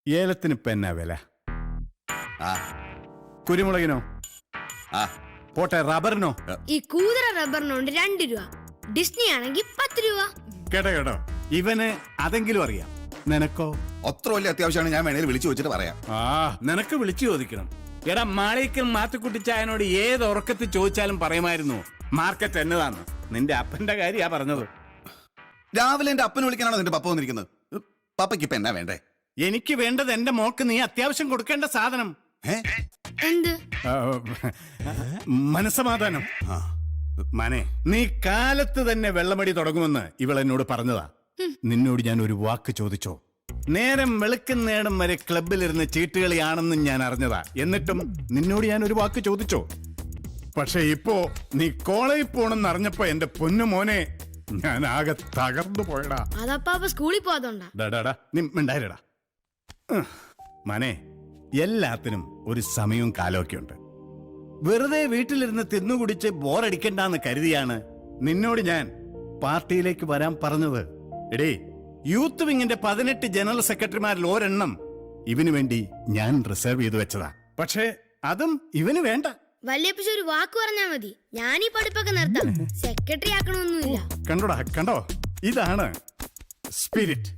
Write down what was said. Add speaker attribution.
Speaker 1: ഏലത്തിന് ഇപ്പൊ എന്നാ വില?
Speaker 2: ആ
Speaker 1: കുരുമുളകിനോ?
Speaker 2: ആ
Speaker 1: പോട്ടെ, റബ്ബറിനോ?
Speaker 3: ഈ കൂതറ റബ്ബറിനുണ്ട് 2 രൂപ, ഡിസ്നി ആണെങ്കിൽ 10 രൂപ.
Speaker 1: കേട്ടോ, ഇവന് അതെങ്കിലും അറിയാം. നിനക്കോ?
Speaker 2: അത്ര വലിയ അത്യാവശ്യമാണ്, ഞാൻ വേണേൽ വിളിച്ചു വെച്ചിട്ട് പറയാം.
Speaker 1: നിനക്ക് വിളിച്ചു ചോദിക്കണം. എടാ, മാളിക്കൽ മാത്തുക്കുട്ടിച്ചായനോട് ഏത് ഉറക്കത്തിൽ ചോദിച്ചാലും പറയുമായിരുന്നു മാർക്കറ്റ് എന്നതാണ്. നിന്റെ അപ്പന്റെ കാര്യാ പറഞ്ഞത്.
Speaker 2: രാവിലെ എന്റെ അപ്പനെ വിളിക്കാനാണോ നിന്റെ പപ്പ വന്നിരിക്കുന്നത്? പപ്പയ്ക്ക് ഇപ്പൊ എന്നാ വേണ്ടേ?
Speaker 1: എനിക്ക് വേണ്ടത് എന്റെ മോൾക്ക് നീ അത്യാവശ്യം കൊടുക്കേണ്ട സാധനം.
Speaker 3: എന്ത്?
Speaker 1: മനസ്സമാധാനം. മനെ, നീ കാലത്ത് തന്നെ വെള്ളമടി തുടങ്ങുമെന്ന് ഇവൾ എന്നോട് പറഞ്ഞതാ. നിന്നോട് ഞാൻ ഒരു വാക്ക് ചോദിച്ചോ? നേരം വെളുക്കുന്നേടം വരെ ക്ലബിലിരുന്ന് ചീട്ടുകളിയാണെന്നും ഞാൻ അറിഞ്ഞതാ. എന്നിട്ടും നിന്നോട് ഞാൻ ഒരു വാക്ക് ചോദിച്ചോ? പക്ഷെ ഇപ്പോ നീ കോളേജിൽ പോണെന്ന് അറിഞ്ഞപ്പോ എന്റെ പൊന്നു മോനെ, ഞാൻ ആകെ തകർന്നു പോയടാ.
Speaker 3: അതപ്പാ സ്കൂളിൽ പോകാത്തോണ്ടാ.
Speaker 1: നീ മിണ്ടായിരടാ. മനെ, എല്ലാത്തിനും ഒരു സമയവും കാലമൊക്കെ ഉണ്ട്. വെറുതെ വീട്ടിലിരുന്ന് തിന്നുകുടിച്ച് ബോറടിക്കണ്ടെന്ന് കരുതിയാണ് നിന്നോട് ഞാൻ പാർട്ടിയിലേക്ക് വരാൻ പറഞ്ഞത്. എടേ, യൂത്ത് വിങ്ങിന്റെ 18 ജനറൽ സെക്രട്ടറിമാരിൽ ഒരെണ്ണം ഇവന് വേണ്ടി ഞാൻ റിസർവ് ചെയ്തു വെച്ചതാ. പക്ഷേ അതും ഇവന് വേണ്ട.
Speaker 3: വല്യപ്പച്ച ഒരു വാക്ക് പറഞ്ഞാ മതി, ഞാൻ ഈ പഠിപ്പൊക്കെ നിർത്താം. സെക്രട്ടറി ആക്കണമൊന്നുമില്ല.
Speaker 1: കണ്ടോ, ഇതാണ് സ്പിരിറ്റ്.